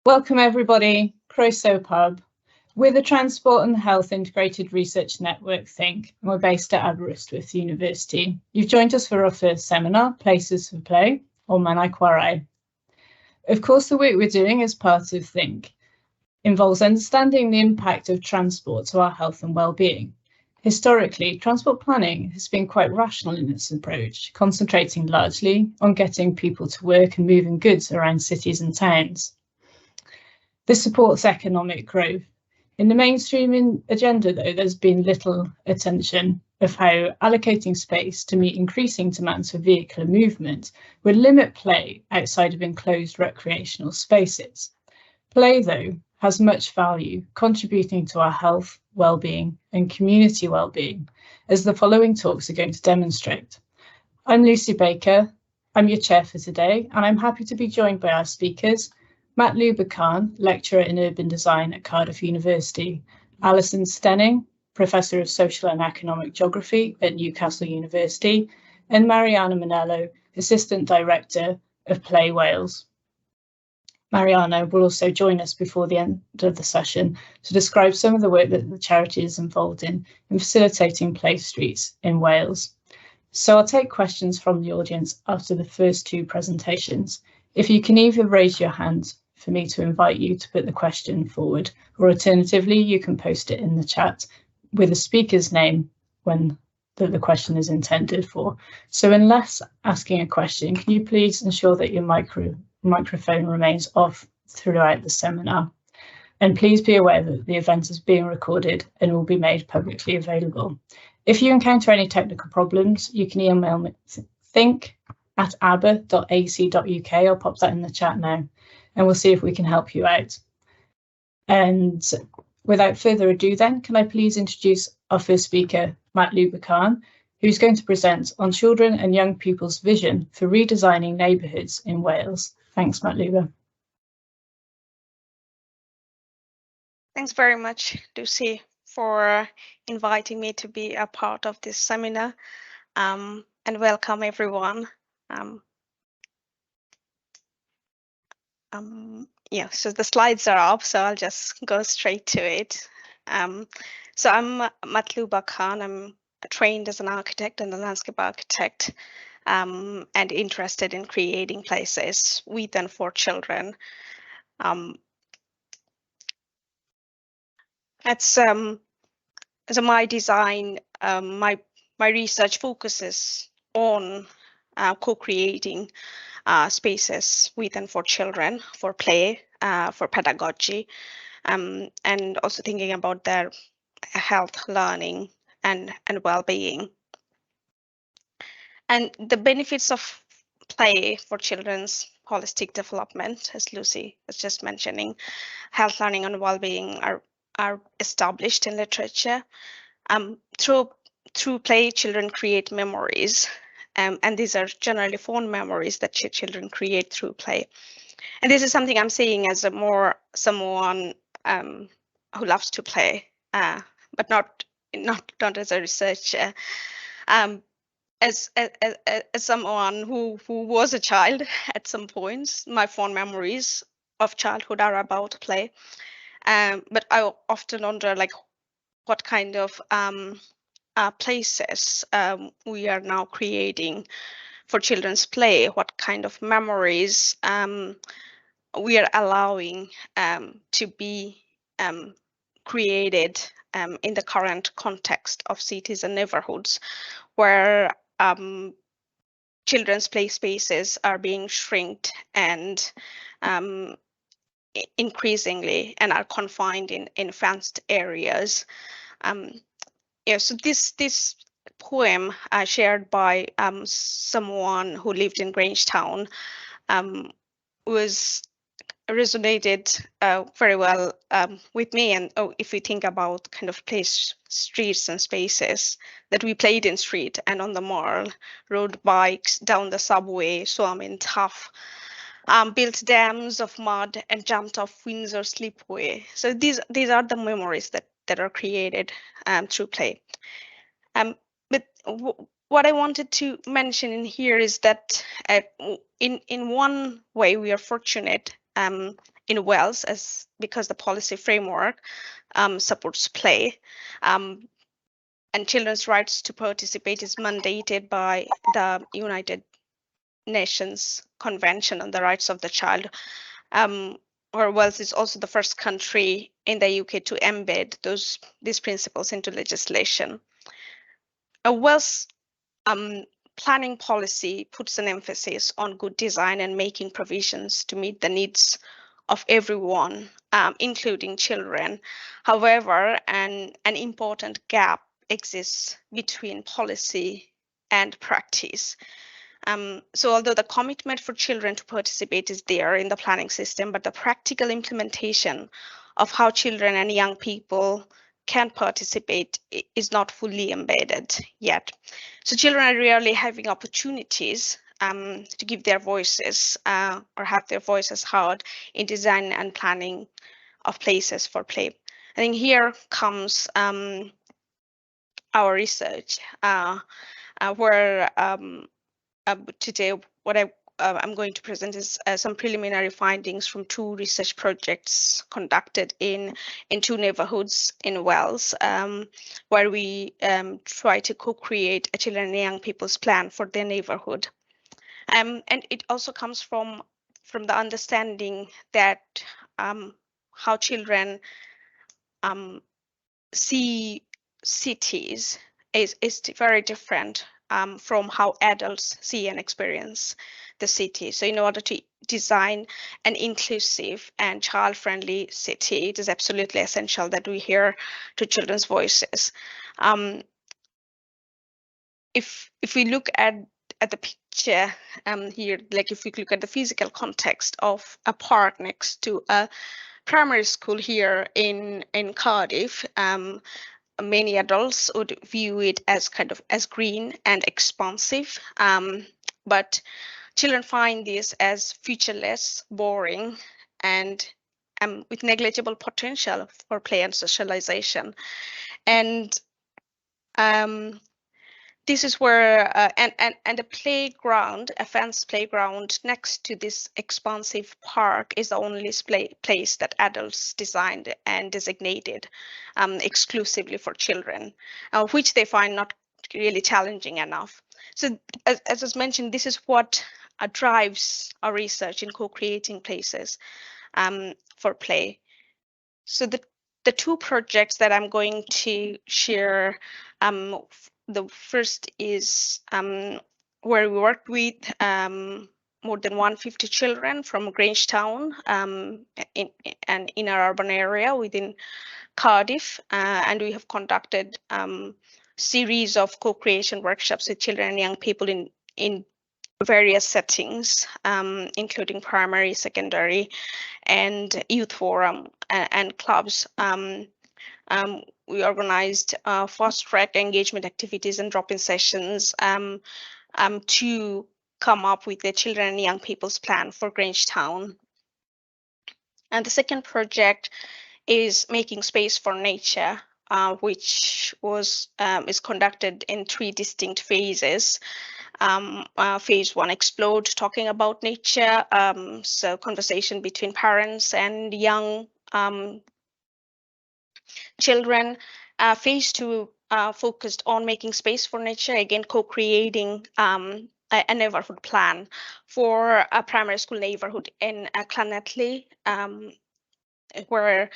Welcome everybody, Croeso Pub. We're the Transport and Health Integrated Research Network Think, and we're based at Aberystwyth University. You've joined us for our first seminar, Places for Play, or Manai Kwarai. Of course, the work we're doing as part of Think involves understanding the impact of transport to our health and well-being. Historically, transport planning has been quite rational in its approach, concentrating largely on getting people to work and moving goods around cities and towns. This supports economic growth. In the mainstream agenda, though, there's been little attention of how allocating space to meet increasing demands for vehicular movement would limit play outside of enclosed recreational spaces. Play, though, has much value, contributing to our health, well-being and community well-being, as the following talks are going to demonstrate. I'm Lucy Baker, I'm your chair for today, and I'm happy to be joined by our speakers, Matluba, lecturer in urban design at Cardiff University, Alison Stenning, professor of social and economic geography at Newcastle University, and Marianne Mannello, assistant director of Play Wales. Marianne will also join us before the end of the session to describe some of the work that the charity is involved in facilitating play streets in Wales. So I'll take questions from the audience after the first two presentations. If you can either raise your hand for me to invite you to put the question forward, or alternatively, you can post it in the chat with a speaker's name when the question is intended for. So unless asking a question, can you please ensure that your microphone remains off throughout the seminar? And please be aware that the event is being recorded and will be made publicly available. If you encounter any technical problems, you can email me think@aber.ac.uk. I'll pop that in the chat now, and we'll see if we can help you out. And without further ado then, can I please introduce our first speaker, Matluba, who's going to present on children and young people's vision for redesigning neighbourhoods in Wales. Thanks, Matluba. Thanks very much, Lucy, for inviting me to be a part of this seminar, and welcome everyone. Yeah, so the slides are up, so I'll just go straight to it. So I'm Matluba Khan. I'm trained as an architect and a landscape architect, and interested in creating places with and for children. So my design, my research focuses on co-creating spaces with and for children, for play, for pedagogy, and also thinking about their health, learning, and well-being. And the benefits of play for children's holistic development, as Lucy was just mentioning, health, learning, and well-being are established in literature. Through play, children create memories, and these are generally fond memories that children create through play. And this is something I'm seeing as someone who loves to play, but not as a researcher. As someone who was a child at some points, my fond memories of childhood are about play. But I often wonder, like, what kind of places we are now creating for children's play, what kind of memories we are allowing to be created in the current context of cities and neighborhoods, where children's play spaces are being shrinked and increasingly and are confined in fenced areas. Yeah, so this poem shared by someone who lived in Grangetown resonated very well with me. And if we think about kind of place, streets and spaces that we played in street and on the mall, rode bikes down the subway, swam in tough, built dams of mud and jumped off Windsor Slipway. So these are the memories that are created through play. But what I wanted to mention in here is that in one way we are fortunate in Wales, because the policy framework supports play. And children's rights to participate is mandated by the United Nations Convention on the Rights of the Child, where Wales is also the first country in the UK to embed these principles into legislation. Wales planning policy puts an emphasis on good design and making provisions to meet the needs of everyone, including children. However, an important gap exists between policy and practice. So although the commitment for children to participate is there in the planning system, but the practical implementation of how children and young people can participate is not fully embedded yet. So children are rarely having opportunities to give their voices or have their voices heard in design and planning of places for play. I think here comes our research, where today what I'm going to present is some preliminary findings from 2 research projects conducted in 2 neighbourhoods in Wales, where we try to co-create a children and young people's plan for their neighbourhood. And it also comes from the understanding that how children see cities is very different from how adults see and experience the city. So in order to design an inclusive and child-friendly city, it is absolutely essential that we hear to children's voices. If we look at the picture here, like if we look at the physical context of a park next to a primary school here in Cardiff, many adults would view it as kind of as green and expansive, but children find this as featureless, boring, and with negligible potential for play and socialization. And this is where and a playground, a fenced playground next to this expansive park is the only place that adults designed and designated exclusively for children, which they find not really challenging enough. So as was mentioned, this is what drives our research in co-creating places for play. So the 2 projects that I'm going to share, the first is where we worked with more than 150 children from Grangetown in our urban area within Cardiff, and we have conducted series of co-creation workshops with children and young people in various settings, including primary, secondary, and youth forum and clubs. We organized fast-track engagement activities and drop-in sessions to come up with the children and young people's plan for Grangetown. And the second project is making space for nature, which was is conducted in 3 distinct phases. Phase 1 explored talking about nature, so conversation between parents and young children. Phase 2 focused on making space for nature, again co-creating a neighborhood plan for a primary school neighborhood in Llanelli, where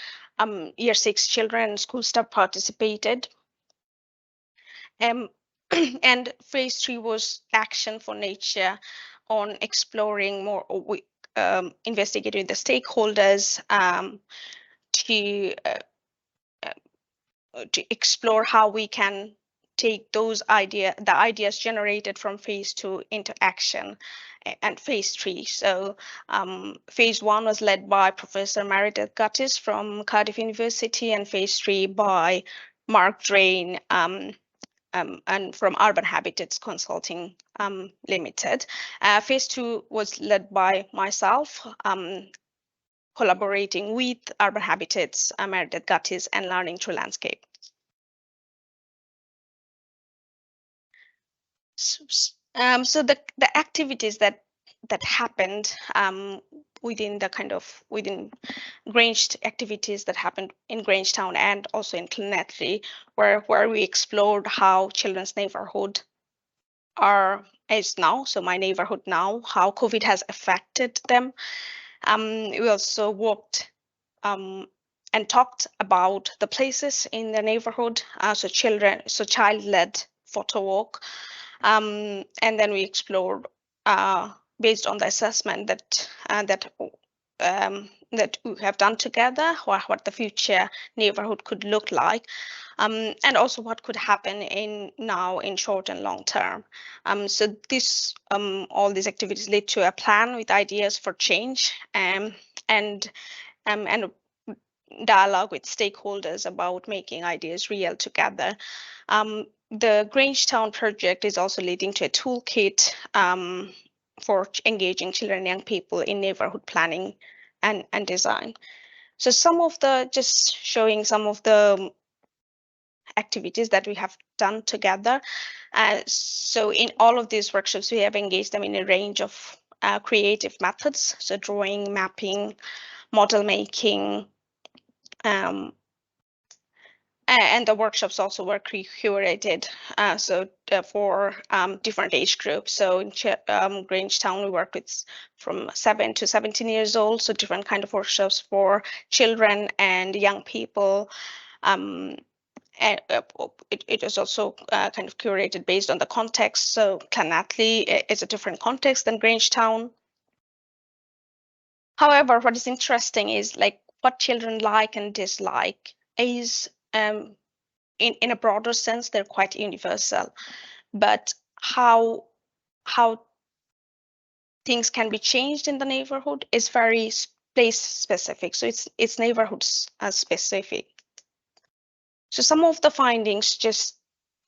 year 6 children and school staff participated. And phase 3 was action for nature, on exploring more, investigating the stakeholders to explore how we can take the ideas generated from phase 2 into action and phase 3. So phase 1 was led by Professor Marianne from Cardiff University, and phase 3 by Mark Drain and from Urban Habitats Consulting Limited. Phase 2 was led by myself, collaborating with Urban Habitats, Marianne and Learning Through Landscape. So the activities that happened within Grange activities that happened in Grangetown and also in Llanelli, where we explored how children's neighborhood is now, so my neighborhood now, how COVID has affected them. We also walked and talked about the places in the neighborhood, so child-led photo walk, and then we explored based on the assessment that we have done together, what the future neighborhood could look like, and also what could happen in short and long term. So all these activities lead to a plan with ideas for change, and dialogue with stakeholders about making ideas real together. The Grangetown project is also leading to a toolkit for engaging children and young people in neighborhood planning and design. So just showing some of the activities that we have done together. So in all of these workshops, we have engaged them in a range of creative methods, so drawing, mapping, model making, and the workshops also were curated for different age groups. So in Grangetown, we work with from 7 to 17 years old, so different kind of workshops for children and young people. And it is also kind of curated based on the context. So Llanelli is a different context than Grangetown. However, what is interesting is like what children like and dislike is in a broader sense, they're quite universal, but how things can be changed in the neighborhood is very place specific. So it's neighborhoods specific. So some of the findings, just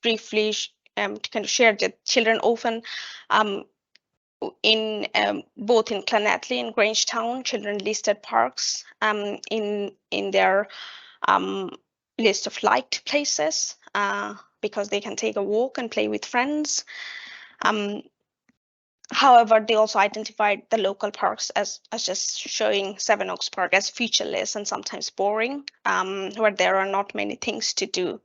briefly, to kind of share that children often in both in Llanelli and Grangetown, children listed parks in their list of liked places because they can take a walk and play with friends. However, they also identified the local parks as just showing Sevenoaks Park as featureless and sometimes boring, where there are not many things to do.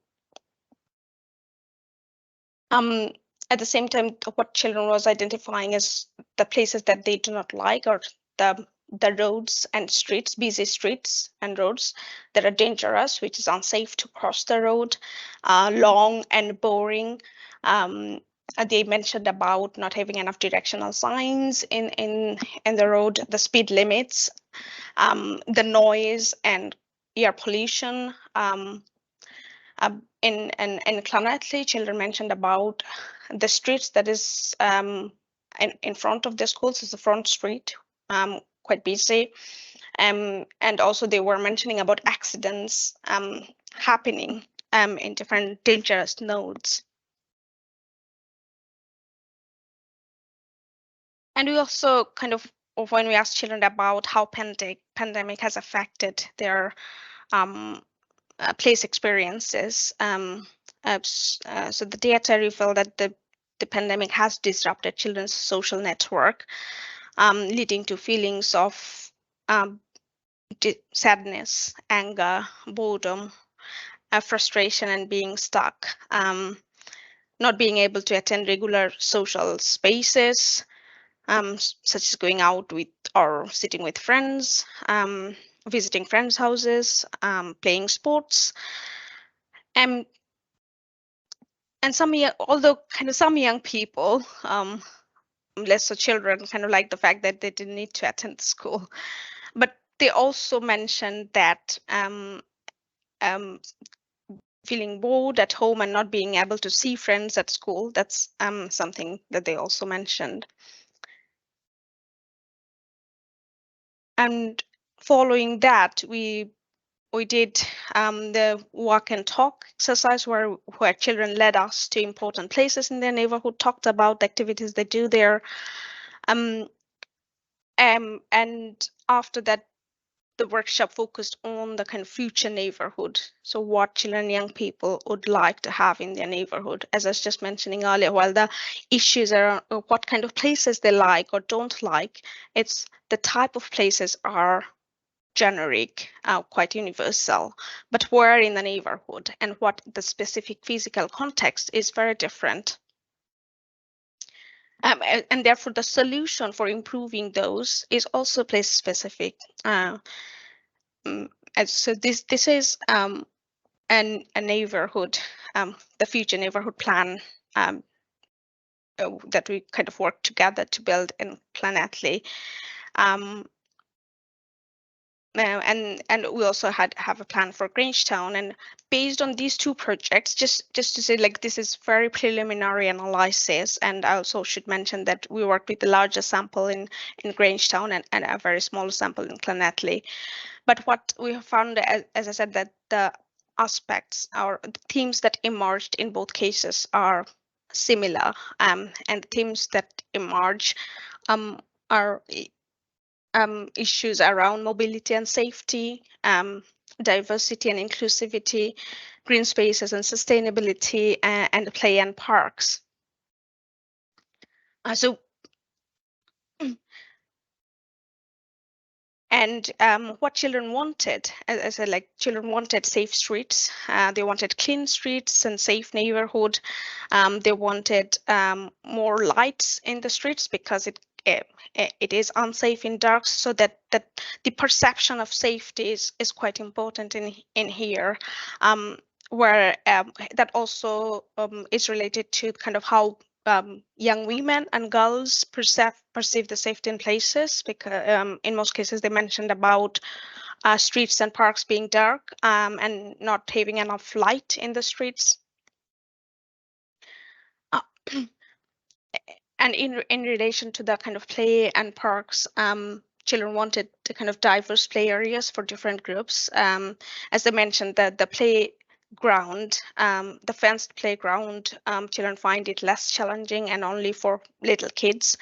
At the same time, what children was identifying as the places that they do not like are the roads and streets, busy streets and roads that are dangerous, which is unsafe to cross the road, long and boring. They mentioned about not having enough directional signs in the road, the speed limits, the noise and air pollution. In Llanelli, children mentioned about the streets that is in front of the schools, is the front street, quite busy. And also they were mentioning about accidents happening in different dangerous nodes. And we also kind of, when we asked children about how pandemic has affected their place experiences, so the data reveal that the pandemic has disrupted children's social network, leading to feelings of sadness, anger, boredom, frustration, and being stuck, not being able to attend regular social spaces, such as going out with or sitting with friends, visiting friends' houses, playing sports, and some young people, less so children, kind of like the fact that they didn't need to attend school, but they also mentioned that feeling bored at home and not being able to see friends at school, that's something that they also mentioned. And following that, we did the walk and talk exercise where children led us to important places in their neighborhood, talked about the activities they do there. And after that, the workshop focused on the kind of future neighborhood. So what children and young people would like to have in their neighborhood. As I was just mentioning earlier, while the issues are what kind of places they like or don't like, it's the type of places are generic, quite universal, but where in the neighborhood and what the specific physical context is very different. And therefore, the solution for improving those is also place specific. So this is a neighborhood, the future neighborhood plan that we kind of work together to build in Planetly. And we also have a plan for Grangetown, and based on these two projects, just to say, like, this is very preliminary analysis, and I also should mention that we worked with the largest sample in Grangetown and a very small sample in Planetly. But what we have found, as I said, that the aspects or the themes that emerged in both cases are similar, and the themes that emerge are issues around mobility and safety, diversity and inclusivity, green spaces and sustainability, and play and parks. And what children wanted, as I said, like, children wanted safe streets. They wanted clean streets and safe neighborhood. They wanted more lights in the streets because it is unsafe in dark, so that the perception of safety is quite important in here, where that also is related to kind of how young women and girls perceive the safety in places, because in most cases they mentioned about streets and parks being dark and not having enough light in the streets. And in relation to that kind of play and parks, children wanted the kind of diverse play areas for different groups. As I mentioned, the playground, the fenced playground, children find it less challenging and only for little kids,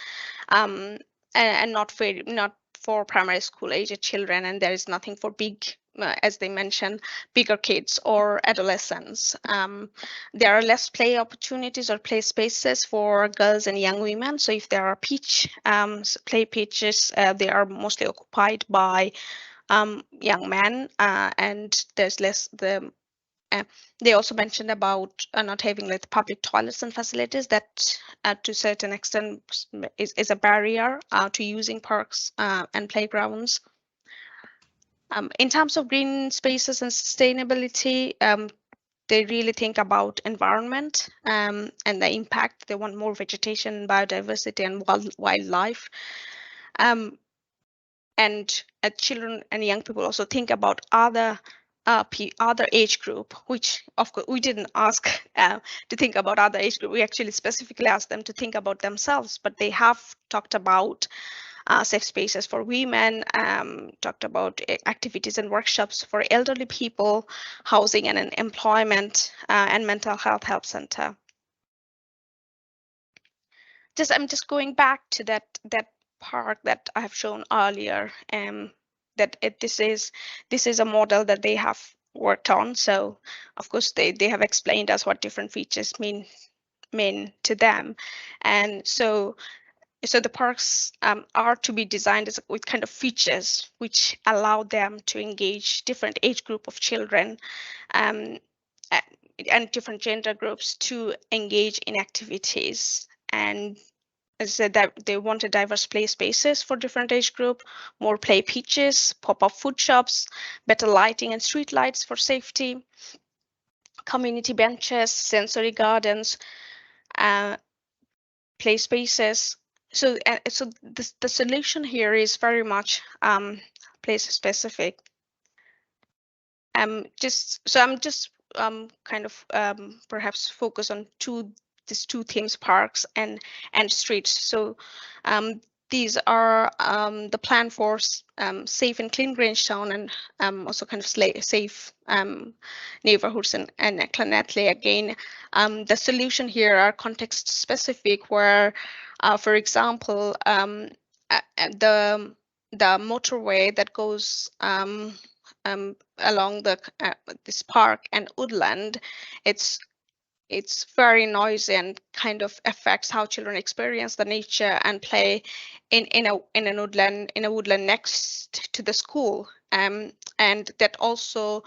and not for primary school aged children, and there is nothing for big, as they mentioned, bigger kids or adolescents. There are less play opportunities or play spaces for girls and young women. So if there are play pitches, they are mostly occupied by young men, and there's less they also mentioned about not having like public toilets and facilities that to a certain extent is a barrier to using parks and playgrounds. In terms of green spaces and sustainability, they really think about environment and the impact. They want more vegetation, biodiversity, and wildlife. And children and young people also think about other age group, which of course we didn't ask to think about other age group. We actually specifically asked them to think about themselves, but they have talked about safe spaces for women, talked about activities and workshops for elderly people, housing and employment, and mental health help center. I'm just going back to that park that I have shown earlier, that this is a model that they have worked on. So of course they have explained us what different features mean to them, and so the parks are to be designed with kind of features which allow them to engage different age group of children and different gender groups to engage in activities. And as I said, that they wanted diverse play spaces for different age group, more play pitches, pop-up food shops, better lighting and street lights for safety, community benches, sensory gardens, play spaces. So the solution here is very much place specific. I'm just kind of perhaps focus on these two themes, parks and streets. So these are the plan for safe and clean Grangetown, and also kind of safe neighborhoods and Planetly. Again, the solution here are context specific, where for example the the motorway that goes along the this park and woodland, it's very noisy and kind of affects how children experience the nature and play in a woodland next to the school, and that also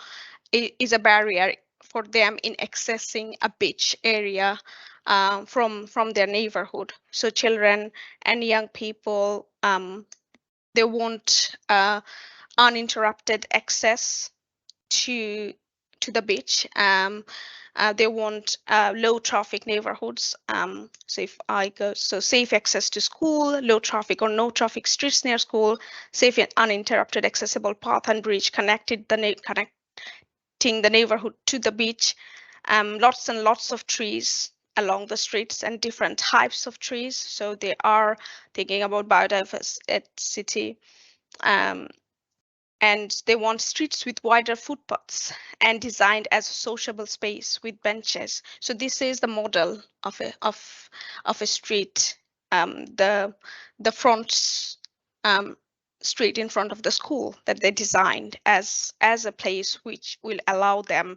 is a barrier for them in accessing a beach area from their neighborhood. So children and young people, they want uninterrupted access to the beach. They want low traffic neighborhoods. So if I go, so safe access to school, low traffic or no traffic streets near school, safe and uninterrupted accessible path and bridge connecting the neighborhood to the beach. Lots and lots of trees along the streets and different types of trees. So they are thinking about biodiversity. And they want streets with wider footpaths and designed as a sociable space with benches. So this is the model of a street, the front street in front of the school that they designed as a place which will allow them,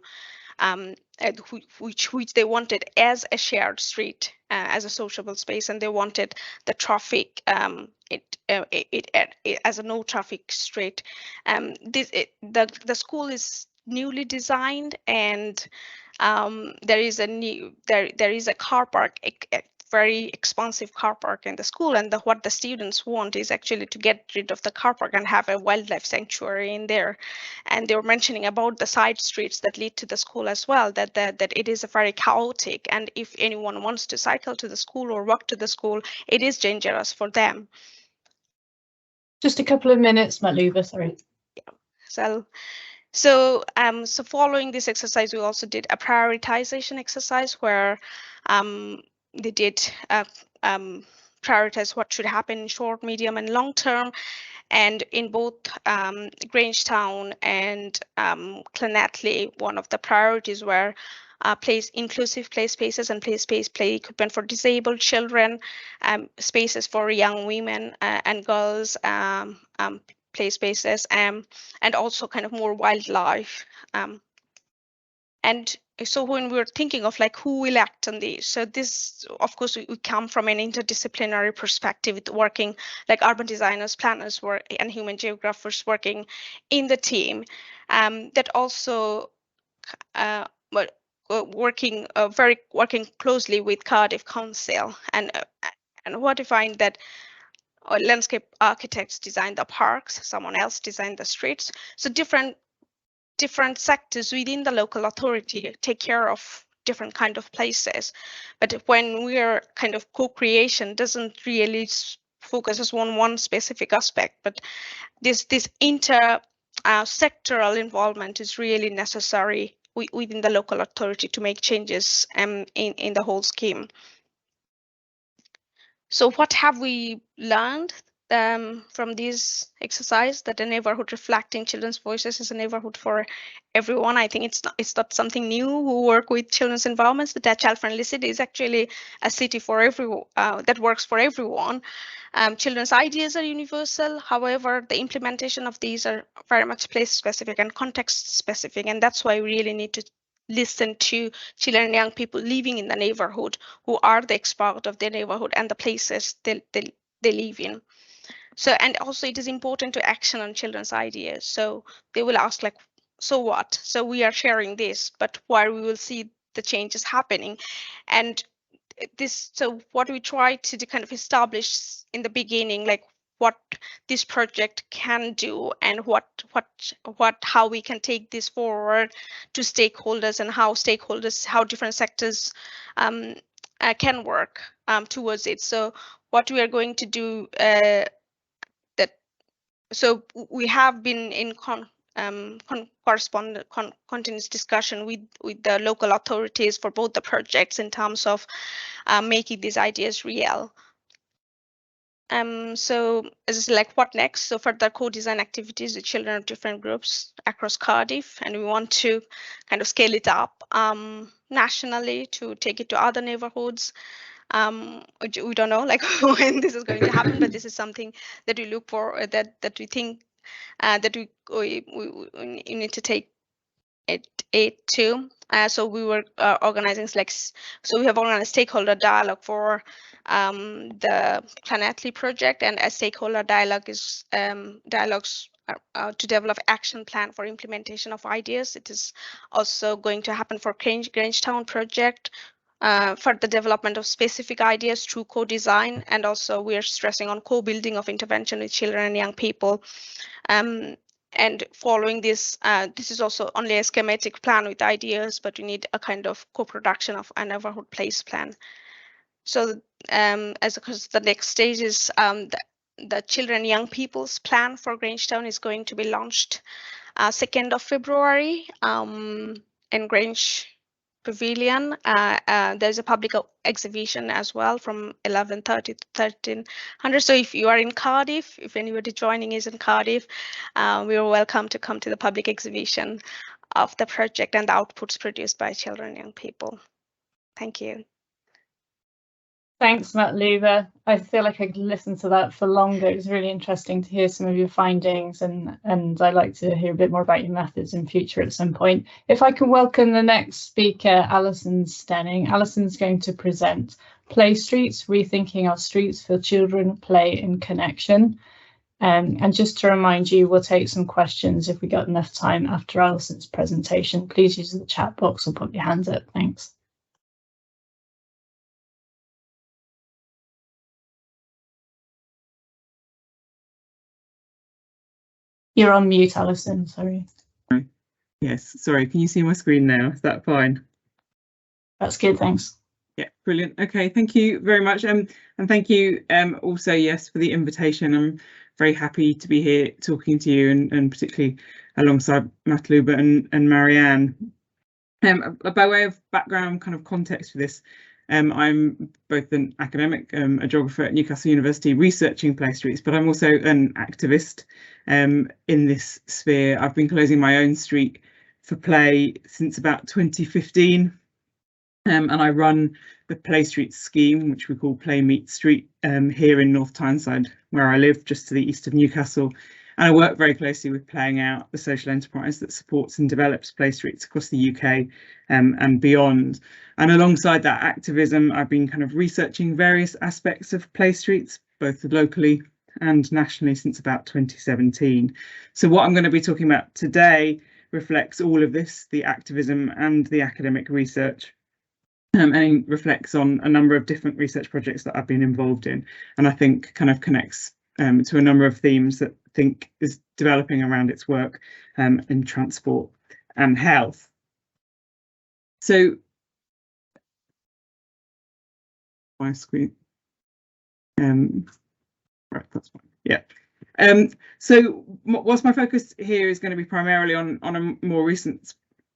which they wanted as a shared street, as a sociable space, and they wanted the traffic it as a no traffic street. The school is newly designed, and there is a car park, a very expansive car park in the school, and what the students want is actually to get rid of the car park and have a wildlife sanctuary in there. And they were mentioning about the side streets that lead to the school as well, that it is a very chaotic, and if anyone wants to cycle to the school or walk to the school, it is dangerous for them. Just a couple of minutes, Matluba, sorry. Yeah. So following this exercise, we also did a prioritization exercise where they did prioritize what should happen in short, medium, and long term. And in both Grangetown and Llanelli, one of the priorities were inclusive play spaces and play equipment for disabled children, spaces for young women and girls, play spaces, and also kind of more wildlife. And so when we're thinking of like who will act on these, so this, of course, we come from an interdisciplinary perspective, working like urban designers, planners, and human geographers working in the team, that also working closely with Cardiff Council, and what I find that landscape architects design the parks, someone else designed the streets. So different sectors within the local authority take care of different kind of places. But when we're kind of co-creation, doesn't really focus on one specific aspect, but this inter sectoral involvement is really necessary within the local authority to make changes in the whole scheme. So what have we learned from this exercise? That a neighborhood reflecting children's voices is a neighborhood for everyone. I think it's not something new. Who work with children's environments, the child-friendly city is actually a city for everyone, that works for everyone. Children's ideas are universal. However, the implementation of these are very much place-specific and context-specific, and that's why we really need to listen to children and young people living in the neighborhood, who are the expert of their neighborhood and the places they live in. So, and also it is important to action on children's ideas. So they will ask like, so what? So we are sharing this, but where we will see the changes happening. And this, so what we try to kind of establish in the beginning, like what this project can do and how we can take this forward to stakeholders, and how different sectors can work towards it. So what we are going to do, so we have been in continuous discussion with the local authorities for both the projects in terms of making these ideas real. So as like what next? So further co-design activities with children of different groups across Cardiff, and we want to kind of scale it up nationally to take it to other neighborhoods. We don't know like when this is going to happen, but this is something that we look for, that we think that we need to take it too. So we were organizing so we have organized stakeholder dialogue for the Planetly project, and a stakeholder dialogue is dialogues to develop action plan for implementation of ideas. It is also going to happen for Grangetown project for the development of specific ideas through co-design, and also we are stressing on co-building of intervention with children and young people. And following this, this is also only a schematic plan with ideas, but we need a kind of co-production of a neighborhood place plan. So because the next stage is the children and young people's plan for Grangetown is going to be launched 2nd of February in Grange Pavilion. There's a public exhibition as well from 11:30 to 1300. So if you are in Cardiff, if anybody joining is in Cardiff, we are welcome to come to the public exhibition of the project and the outputs produced by children and young people. Thank you. Thanks, Matluba. I feel like I could listen to that for longer. It's really interesting to hear some of your findings, and I'd like to hear a bit more about your methods in future at some point. If I can welcome the next speaker, Alison Stenning. Alison's going to present Play Streets, Rethinking Our Streets for Children, Play and Connection. And just to remind you, we'll take some questions if we got enough time after Alison's presentation. Please use the chat box or put your hands up. Thanks. You're on mute, Alison, sorry. Yes, sorry, can you see my screen now? Is that fine? That's good, thanks. Yeah, brilliant. Okay, thank you very much. And thank you also, yes, for the invitation. I'm very happy to be here talking to you, and particularly alongside Matluba and Marianne. By way of background kind of context for this, I'm both an academic, a geographer at Newcastle University researching play streets, but I'm also an activist in this sphere. I've been closing my own street for play since about 2015, and I run the Play Streets scheme, which we call Play Meet Street, here in North Tyneside, where I live, just to the east of Newcastle. And I work very closely with Playing Out, the social enterprise that supports and develops play streets across the UK and beyond. And alongside that activism, I've been kind of researching various aspects of play streets, both locally and nationally, since about 2017. So what I'm going to be talking about today reflects all of this, the activism and the academic research, and reflects on a number of different research projects that I've been involved in, and I think kind of connects to a number of themes that I think is developing around its work in transport and health. So my screen, right, that's fine. Yeah. So whilst my focus here is going to be primarily on a more recent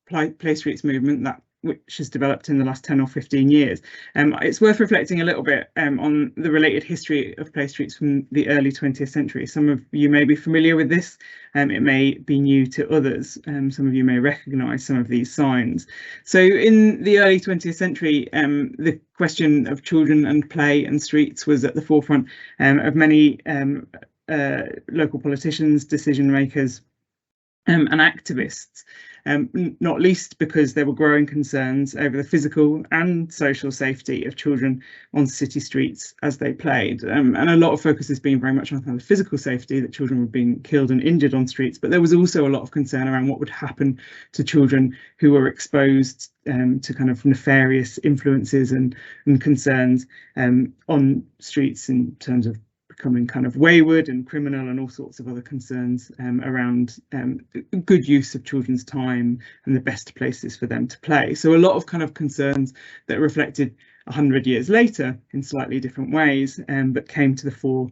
play streets movement which has developed in the last 10 or 15 years, it's worth reflecting a little bit on the related history of play streets from the early 20th century. Some of you may be familiar with this, it may be new to others, some of you may recognise some of these signs. So in the early 20th century, the question of children and play and streets was at the forefront of many local politicians, decision makers and activists, not least because there were growing concerns over the physical and social safety of children on city streets as they played. And a lot of focus has been very much on the physical safety, that children were being killed and injured on streets, but there was also a lot of concern around what would happen to children who were exposed to kind of nefarious influences and concerns on streets, in terms of becoming kind of wayward and criminal, and all sorts of other concerns around good use of children's time and the best places for them to play. So a lot of kind of concerns that reflected 100 years later in slightly different ways, but came to the fore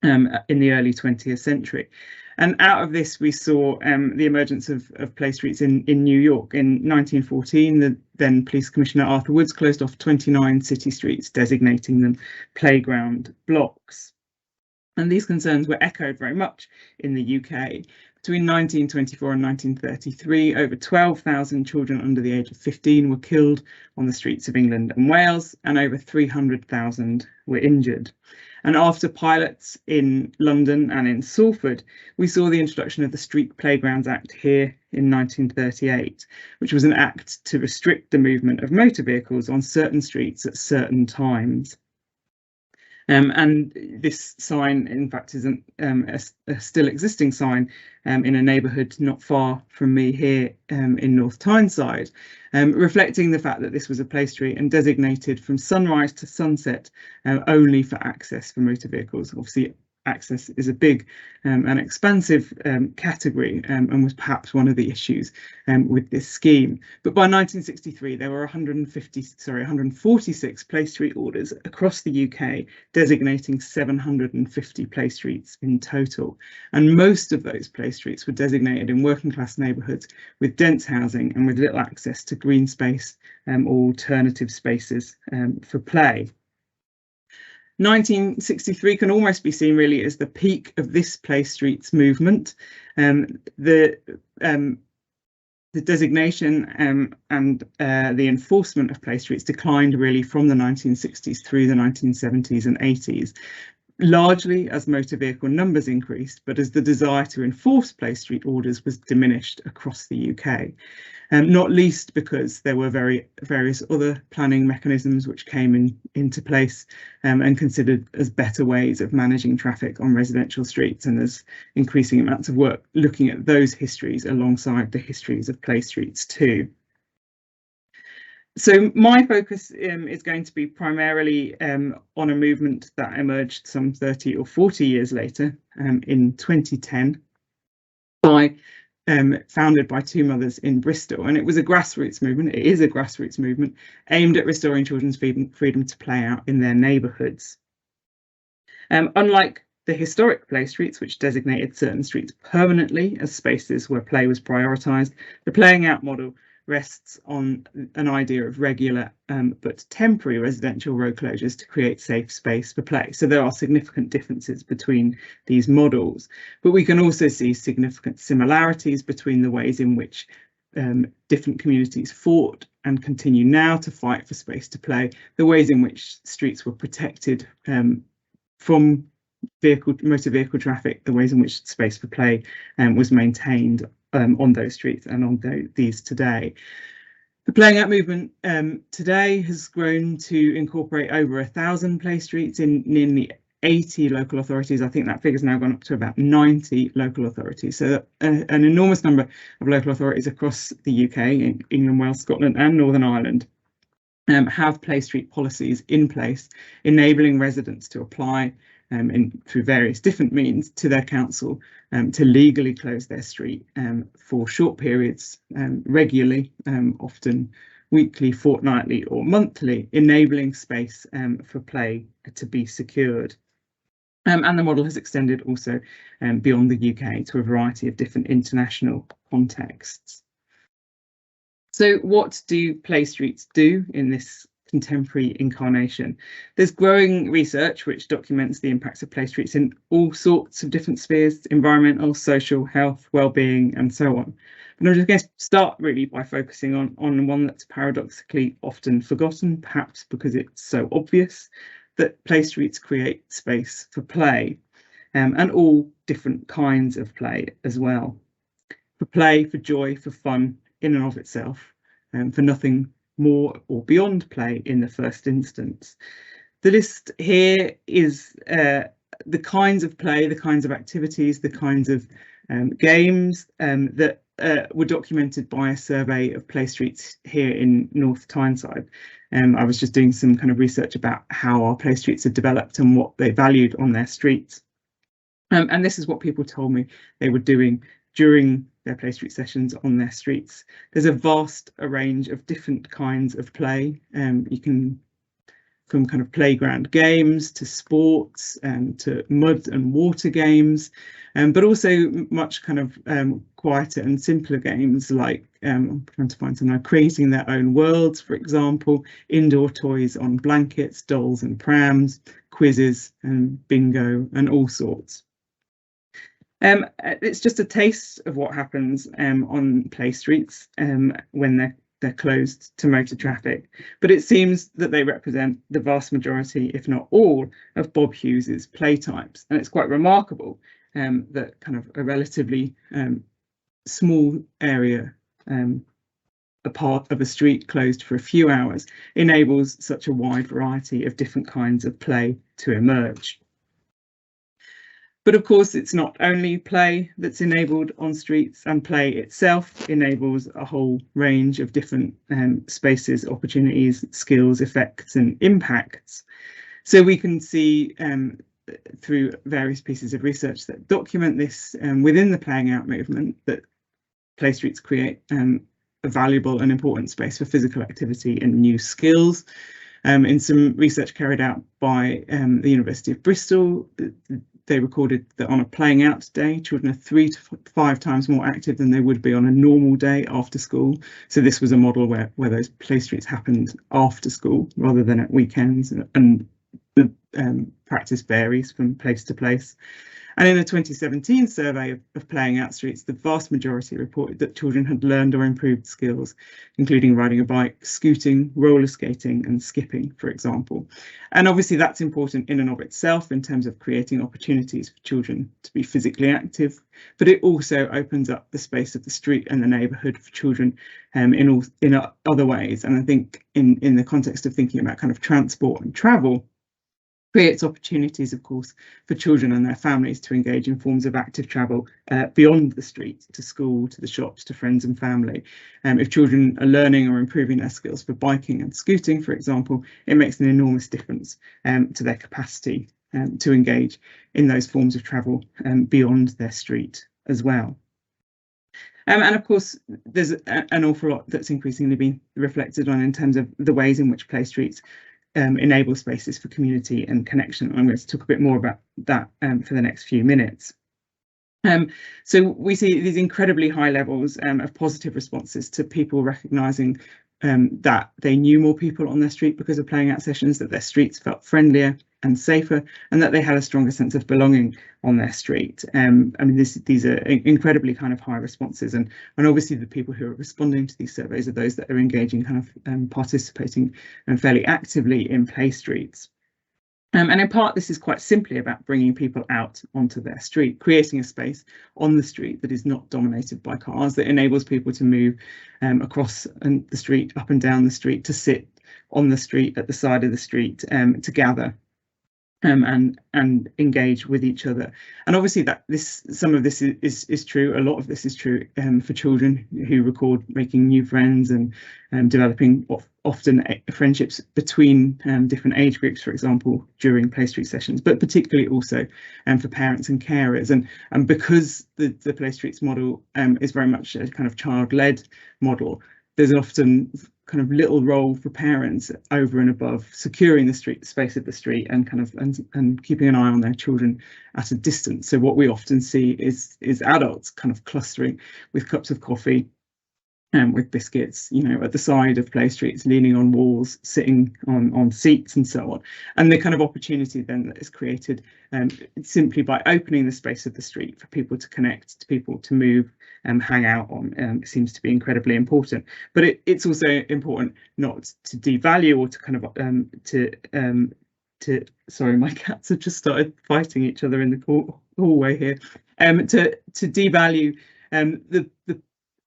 in the early 20th century. And out of this, we saw the emergence of play streets in New York. In 1914, the then Police Commissioner Arthur Woods closed off 29 city streets, designating them playground blocks. And these concerns were echoed very much in the UK. Between 1924 and 1933, over 12,000 children under the age of 15 were killed on the streets of England and Wales, and over 300,000 were injured. And after pilots in London and in Salford, we saw the introduction of the Street Playgrounds Act here in 1938, which was an act to restrict the movement of motor vehicles on certain streets at certain times. And this sign, in fact, is a still existing sign in a neighbourhood not far from me here in North Tyneside, reflecting the fact that this was a play street and designated from sunrise to sunset only for access for motor vehicles. Obviously, access is a big and expansive category and was perhaps one of the issues with this scheme. But by 1963, there were 146 play street orders across the UK, designating 750 play streets in total. And most of those play streets were designated in working class neighbourhoods with dense housing and with little access to green space or alternative spaces for play. 1963 can almost be seen really as the peak of this play streets movement. The designation and the enforcement of play streets declined really from the 1960s through the 1970s and 80s, largely as motor vehicle numbers increased, but as the desire to enforce play street orders was diminished across the UK. Not least because there were various other planning mechanisms which came into place and considered as better ways of managing traffic on residential streets, and there's increasing amounts of work looking at those histories alongside the histories of play streets too. So my focus is going to be primarily on a movement that emerged some 30 or 40 years later in 2010 founded by two mothers in Bristol, and it was a grassroots movement. It is a grassroots movement aimed at restoring children's freedom to play out in their neighbourhoods. Unlike the historic play streets, which designated certain streets permanently as spaces where play was prioritised, the playing out model rests on an idea of regular but temporary residential road closures to create safe space for play. So there are significant differences between these models, but we can also see significant similarities between the ways in which different communities fought and continue now to fight for space to play, the ways in which streets were protected from motor vehicle traffic, the ways in which space for play was maintained on those streets and on these today. The playing out movement today has grown to incorporate over 1,000 play streets in nearly 80 local authorities. I think that figure's now gone up to about 90 local authorities. So an enormous number of local authorities across the UK, in England, Wales, Scotland and Northern Ireland have play street policies in place, enabling residents to apply through various different means to their council to legally close their street for short periods regularly, often weekly, fortnightly or monthly, enabling space for play to be secured. And the model has extended also beyond the UK to a variety of different international contexts. So what do play streets do in this contemporary incarnation? There's growing research which documents the impacts of play streets in all sorts of different spheres: environmental, social, health, well-being and so on. And I'm just going to start really by focusing on one that's paradoxically often forgotten, perhaps because it's so obvious, that play streets create space for play and all different kinds of play as well. For play, for joy, for fun in and of itself, for nothing more or beyond play in the first instance. The list here is the kinds of play, the kinds of activities, the kinds of games that were documented by a survey of play streets here in North Tyneside. I was just doing some kind of research about how our play streets had developed and what they valued on their streets. And this is what people told me they were doing during their play street sessions on their streets. There's a vast range of different kinds of play. You can, from kind of playground games to sports to mud and water games, but also much kind of quieter and simpler games like, I'm trying to find some now, creating their own worlds, for example, indoor toys on blankets, dolls and prams, quizzes and bingo and all sorts. It's just a taste of what happens on play streets when they're closed to motor traffic, but it seems that they represent the vast majority, if not all, of Bob Hughes's play types, and it's quite remarkable that kind of a relatively small area, a part of a street closed for a few hours, enables such a wide variety of different kinds of play to emerge. But of course, it's not only play that's enabled on streets, and play itself enables a whole range of different spaces, opportunities, skills, effects and impacts. So we can see through various pieces of research that document this within the playing out movement, that play streets create a valuable and important space for physical activity and new skills. In some research carried out by the University of Bristol, they recorded that on a playing out day, children are 3 to 5 times more active than they would be on a normal day after school. So this was a model where those play streets happened after school rather than at weekends, and the practice varies from place to place. And in a 2017 survey of playing out streets, the vast majority reported that children had learned or improved skills, including riding a bike, scooting, roller skating and skipping, for example. And obviously that's important in and of itself in terms of creating opportunities for children to be physically active, but it also opens up the space of the street and the neighbourhood for children in other ways. And I think in the context of thinking about kind of transport and travel, creates opportunities, of course, for children and their families to engage in forms of active travel beyond the street, to school, to the shops, to friends and family. If children are learning or improving their skills for biking and scooting, for example, it makes an enormous difference to their capacity to engage in those forms of travel beyond their street as well. And of course, there's an awful lot that's increasingly been reflected on in terms of the ways in which play streets enable spaces for community and connection. I'm going to talk a bit more about that for the next few minutes. So we see these incredibly high levels of positive responses to people recognising that they knew more people on their street because of playing out sessions, that their streets felt friendlier and safer, and that they had a stronger sense of belonging on their street. I mean, these are incredibly kind of high responses, and obviously the people who are responding to these surveys are those that are engaging, kind of participating and fairly actively in play streets. And in part, this is quite simply about bringing people out onto their street, creating a space on the street that is not dominated by cars, that enables people to move across the street, up and down the street, to sit on the street, at the side of the street, to gather and engage with each other. And obviously that some of this is true. A lot of this is true for children who record making new friends and developing often friendships between different age groups, for example, during play street sessions, but particularly also for parents and carers. And because the play streets model is very much a kind of child-led model, there's often kind of little role for parents over and above securing the space of the street and kind of and keeping an eye on their children at a distance. So what we often see is adults kind of clustering with cups of coffee and with biscuits, you know, at the side of play streets, leaning on walls, sitting on seats and so on. And the kind of opportunity then that is created simply by opening the space of the street for people to connect, to people to move and hang out on, seems to be incredibly important. But it's also important not to devalue or to kind of sorry, my cats have just started fighting each other in the hallway here. To devalue the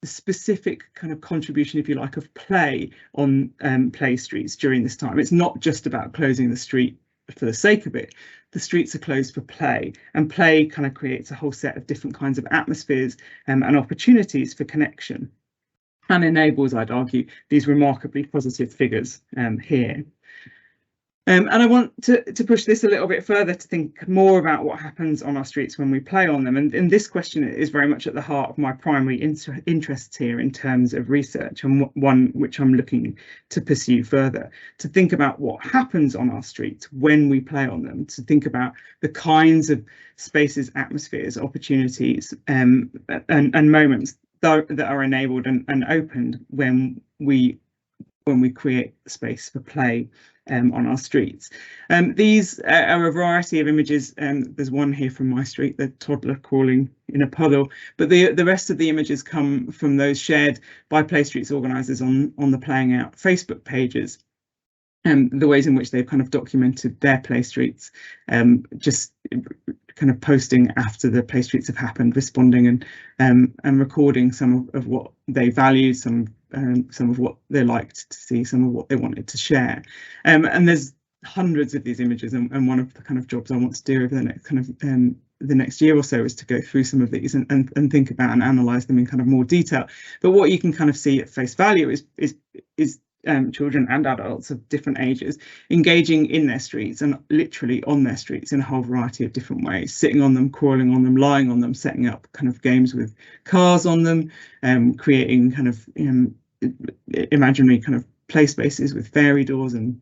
specific kind of contribution, if you like, of play on play streets during this time. It's not just about closing the street for the sake of it. The streets are closed for play, and play kind of creates a whole set of different kinds of atmospheres and opportunities for connection, and enables, I'd argue, these remarkably positive figures here. And I want to push this a little bit further, to think more about what happens on our streets when we play on them. And this question is very much at the heart of my primary interests here in terms of research, and one which I'm looking to pursue further, to think about what happens on our streets when we play on them, to think about the kinds of spaces, atmospheres, opportunities and moments that are enabled and opened when we create space for play on our streets. These are a variety of images. There's one here from my street, the toddler crawling in a puddle, but the rest of the images come from those shared by Play Streets organisers on the Playing Out Facebook pages, and the ways in which they've kind of documented their Play Streets, just kind of posting after the Play Streets have happened, responding and recording some of what they valued, some of what they liked to see, some of what they wanted to share. And there's hundreds of these images, and one of the kind of jobs I want to do over the next kind of the next year or so is to go through some of these and think about and analyse them in kind of more detail. But what you can kind of see at face value is children and adults of different ages engaging in their streets and literally on their streets in a whole variety of different ways, sitting on them, crawling on them, lying on them, setting up kind of games with cars on them, creating kind of imaginary kind of play spaces with fairy doors and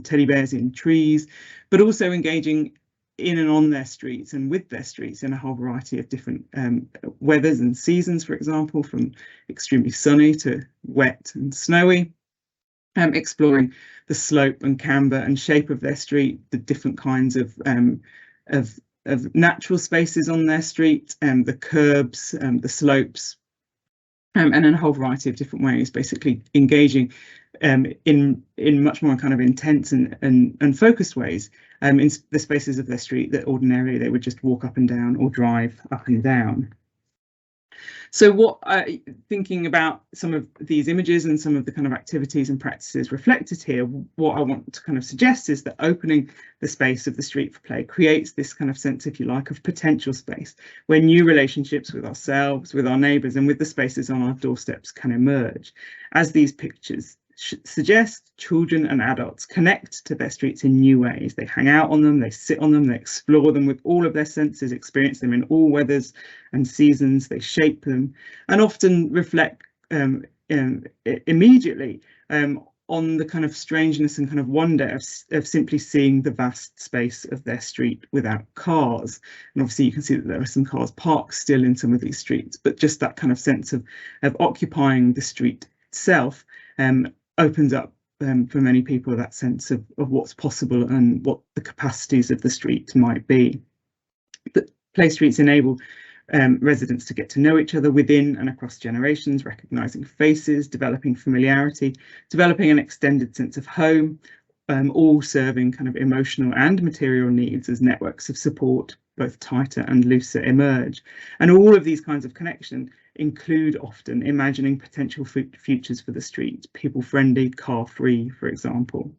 teddy bears in trees, but also engaging in and on their streets and with their streets in a whole variety of different weathers and seasons, for example, from extremely sunny to wet and snowy. Exploring the slope and camber and shape of their street, the different kinds of natural spaces on their street, the curbs, the slopes, and in a whole variety of different ways, basically engaging in much more kind of intense and focused ways in the spaces of their street that ordinarily they would just walk up and down or drive up and down. So thinking about some of these images and some of the kind of activities and practices reflected here, what I want to kind of suggest is that opening the space of the street for play creates this kind of sense, if you like, of potential space where new relationships with ourselves, with our neighbours and with the spaces on our doorsteps can emerge. As these pictures suggest, children and adults connect to their streets in new ways. They hang out on them, they sit on them, they explore them with all of their senses, experience them in all weathers and seasons, they shape them, and often reflect immediately on the kind of strangeness and kind of wonder of simply seeing the vast space of their street without cars. And obviously you can see that there are some cars parked still in some of these streets, but just that kind of sense of occupying the street itself opens up for many people that sense of what's possible and what the capacities of the street might be. But Play Streets enable residents to get to know each other within and across generations, recognising faces, developing familiarity, developing an extended sense of home, all serving kind of emotional and material needs as networks of support, both tighter and looser, emerge. And all of these kinds of connection include often imagining potential futures for the street, people-friendly, car-free, for example.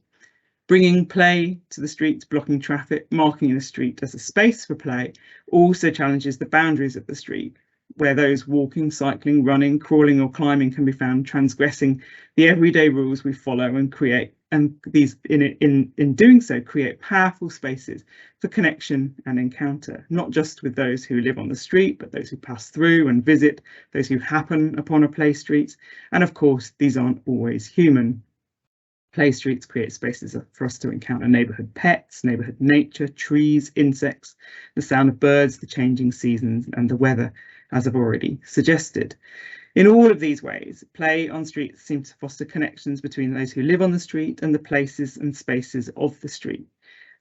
Bringing play to the streets, blocking traffic, marking the street as a space for play also challenges the boundaries of the street, where those walking, cycling, running, crawling or climbing can be found transgressing the everyday rules we follow and create, and these in doing so create powerful spaces for connection and encounter, not just with those who live on the street, but those who pass through and visit, those who happen upon a play street. And of course, these aren't always human. Play streets create spaces for us to encounter neighbourhood pets, neighbourhood nature, trees, insects, the sound of birds, the changing seasons and the weather, as I've already suggested. In all of these ways, play on streets seems to foster connections between those who live on the street and the places and spaces of the street.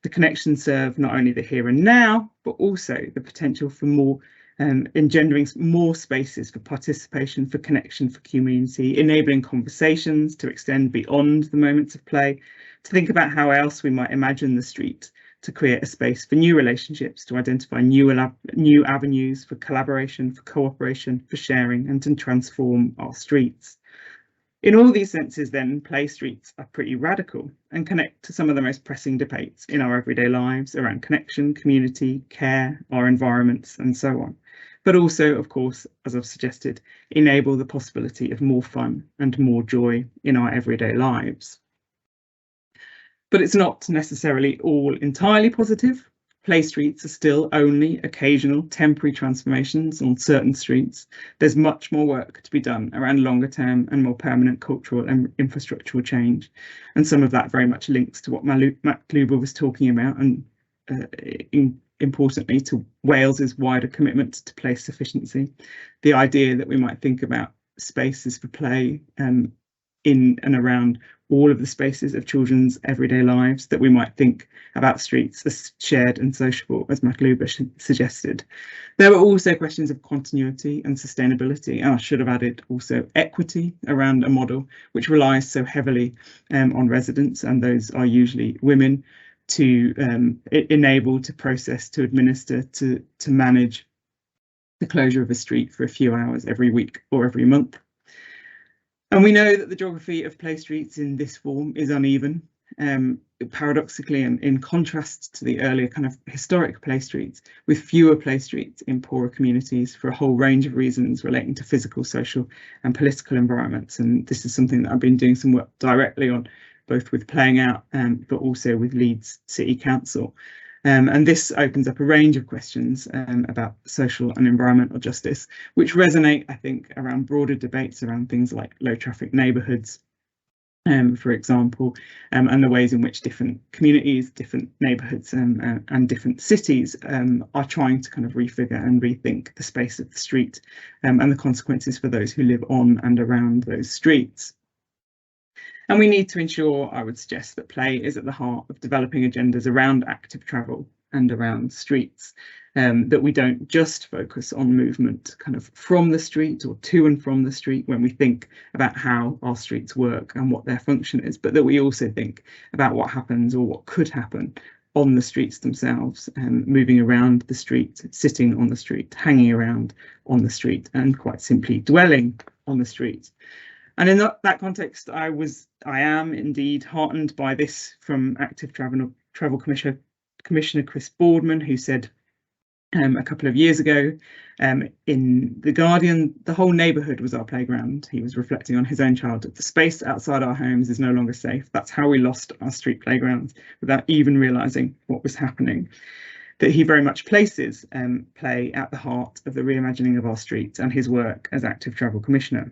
The connections serve not only the here and now, but also the potential for more engendering more spaces for participation, for connection, for community, enabling conversations to extend beyond the moments of play, to think about how else we might imagine the street, to create a space for new relationships, to identify new avenues for collaboration, for cooperation, for sharing, and to transform our streets. In all these senses, then, play streets are pretty radical and connect to some of the most pressing debates in our everyday lives around connection, community, care, our environments, and so on. But also, of course, as I've suggested, enable the possibility of more fun and more joy in our everyday lives. But it's not necessarily all entirely positive. Play streets are still only occasional temporary transformations on certain streets. There's much more work to be done around longer term and more permanent cultural and infrastructural change. And some of that very much links to what Matluba was talking about, and importantly to Wales's wider commitment to place sufficiency. The idea that we might think about spaces for play in and around all of the spaces of children's everyday lives, that we might think about streets as shared and sociable, as Matluba suggested. There were also questions of continuity and sustainability, and I should have added also equity around a model which relies so heavily on residents, and those are usually women, to enable, to process, to administer, to manage the closure of a street for a few hours every week or every month. And we know that the geography of play streets in this form is uneven, paradoxically, and in contrast to the earlier kind of historic play streets, with fewer play streets in poorer communities for a whole range of reasons relating to physical, social and political environments. And this is something that I've been doing some work directly on, both with Playing Out, but also with Leeds City Council. And this opens up a range of questions about social and environmental justice, which resonate, I think, around broader debates around things like low traffic neighbourhoods, for example, and the ways in which different communities, different neighbourhoods and different cities are trying to kind of refigure and rethink the space of the street and the consequences for those who live on and around those streets. And we need to ensure, I would suggest, that play is at the heart of developing agendas around active travel and around streets, that we don't just focus on movement kind of from the street or to and from the street when we think about how our streets work and what their function is, but that we also think about what happens or what could happen on the streets themselves, moving around the street, sitting on the street, hanging around on the street, and quite simply dwelling on the street. And in that context, I am indeed heartened by this from Active Travel Commissioner Chris Boardman, who said a couple of years ago in The Guardian, the whole neighbourhood was our playground. He was reflecting on his own childhood. The space outside our homes is no longer safe. That's how we lost our street playgrounds without even realising what was happening. That he very much places play at the heart of the reimagining of our streets, and his work as Active Travel Commissioner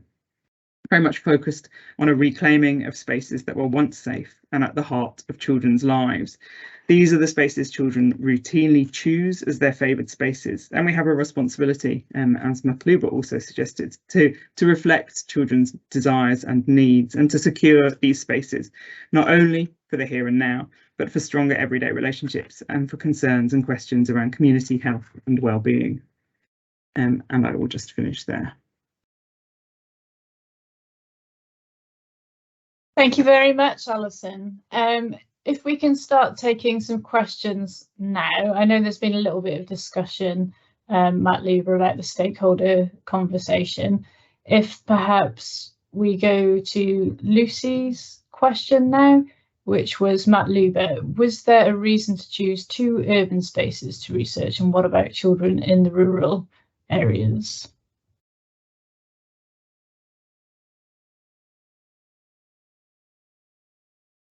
very much focused on a reclaiming of spaces that were once safe and at the heart of children's lives. These are the spaces children routinely choose as their favoured spaces, and we have a responsibility, as Matluba also suggested, to reflect children's desires and needs, and to secure these spaces, not only for the here and now, but for stronger everyday relationships and for concerns and questions around community health and well-being. And I will just finish there. Thank you very much, Alison. If we can start taking some questions now. I know there's been a little bit of discussion, Matluba, about the stakeholder conversation. If perhaps we go to Lucy's question now, which was, Matluba, was there a reason to choose 2 urban spaces to research, and what about children in the rural areas?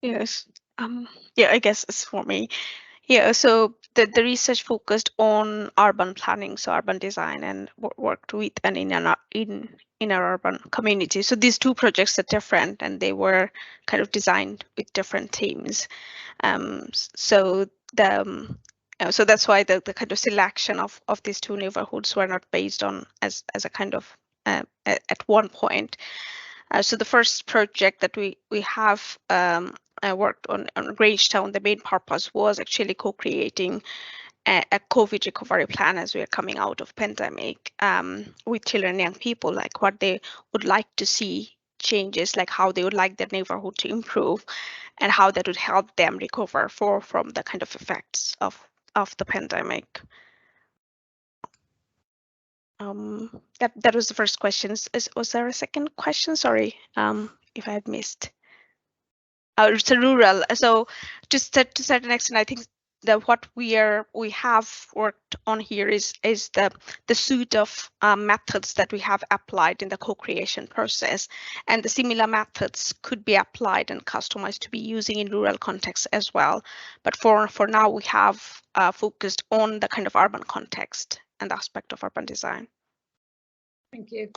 Yes. Yeah, I guess it's for me. Yeah, so the research focused on urban planning, so urban design, and worked with and in our urban community. So these 2 projects are different, and they were kind of designed with different themes. So that's why the kind of selection of these 2 neighborhoods were not based on as a kind of at one point. So the first project that we have worked on Grangetown, the main purpose was actually co-creating a COVID recovery plan as we are coming out of pandemic, with children and young people, like what they would like to see changes, like how they would like their neighborhood to improve, and how that would help them recover from the kind of effects of the pandemic. That was the first question. Was there a second question? Sorry, if I had missed. It's a rural. So just to a certain extent, I think that what we have worked on here is the suite of methods that we have applied in the co-creation process, and the similar methods could be applied and customized to be using in rural contexts as well. But for now, we have focused on the kind of urban context and aspect of urban design. Thank you.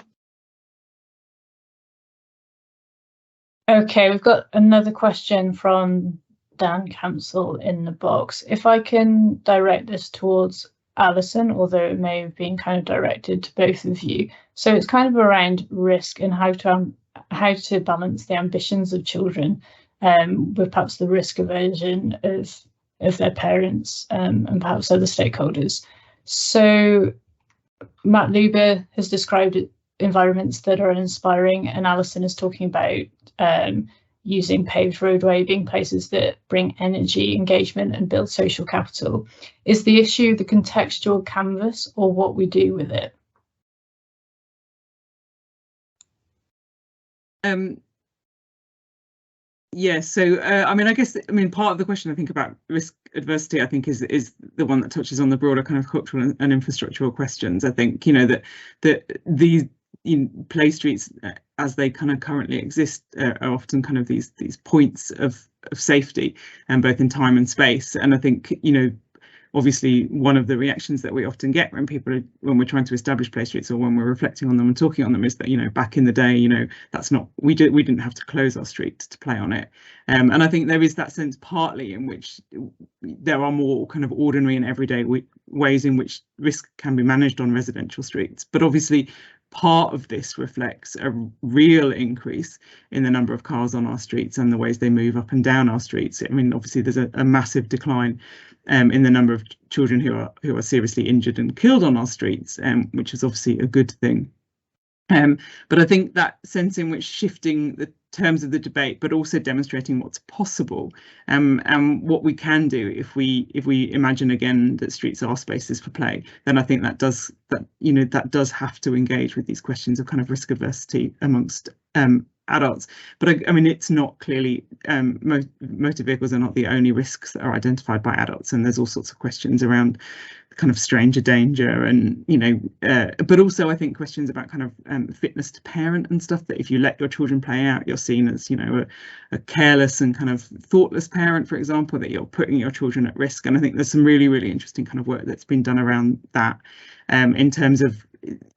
Okay, we've got another question from Dan Cancel in the box. If I can direct this towards Alison, although it may have been kind of directed to both of you. So it's kind of around risk and how to how to balance the ambitions of children with perhaps the risk aversion of their parents and perhaps other stakeholders. So Matluba has described environments that are inspiring, and Alison is talking about using paved roadway being places that bring energy, engagement and build social capital. Is the issue the contextual canvas or what we do with it? Yeah, so I mean, I guess part of the question I think about risk adversity, I think, is the one that touches on the broader kind of cultural and infrastructural questions. I think, you know, that these play streets as they kind of currently exist are often kind of these points of safety, and both in time and space. And I think, you know, obviously one of the reactions that we often get when we're trying to establish play streets or when we're reflecting on them and talking on them is that, you know, back in the day, you know, that's not, we didn't have to close our street to play on it. And I think there is that sense partly in which there are more kind of ordinary and everyday ways in which risk can be managed on residential streets. But obviously part of this reflects a real increase in the number of cars on our streets and the ways they move up and down our streets. I mean, obviously there's a massive decline in the number of children who are seriously injured and killed on our streets, which is obviously a good thing. But I think that sense in which shifting the terms of the debate, but also demonstrating what's possible, and what we can do if we imagine again that streets are spaces for play, then I think that does have to engage with these questions of kind of risk adversity amongst adults. But I mean, it's not clearly motor vehicles are not the only risks that are identified by adults, and there's all sorts of questions around kind of stranger danger and, you know, but also I think questions about kind of fitness to parent and stuff, that if you let your children play out, you're seen as, you know, a careless and kind of thoughtless parent, for example, that you're putting your children at risk. And I think there's some really, really interesting kind of work that's been done around that, in terms of,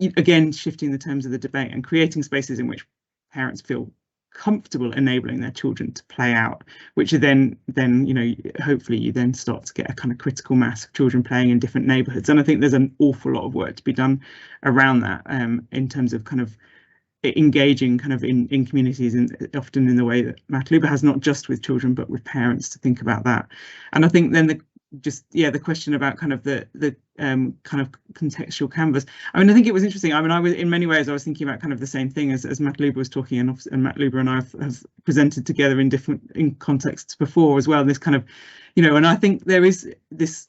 again, shifting the terms of the debate and creating spaces in which parents feel comfortable enabling their children to play out, which are then you know, hopefully you then start to get a kind of critical mass of children playing in different neighbourhoods. And I think there's an awful lot of work to be done around that, in terms of kind of engaging kind of in communities, and often in the way that Matluba has, not just with children but with parents, to think about that. And I think then the question about kind of the kind of contextual canvas. I mean, I think it was interesting. I mean, I was, in many ways, I was thinking about kind of the same thing as Matluba was talking, and Matluba and I have presented together in contexts before as well. This kind of, you know, and I think there is this.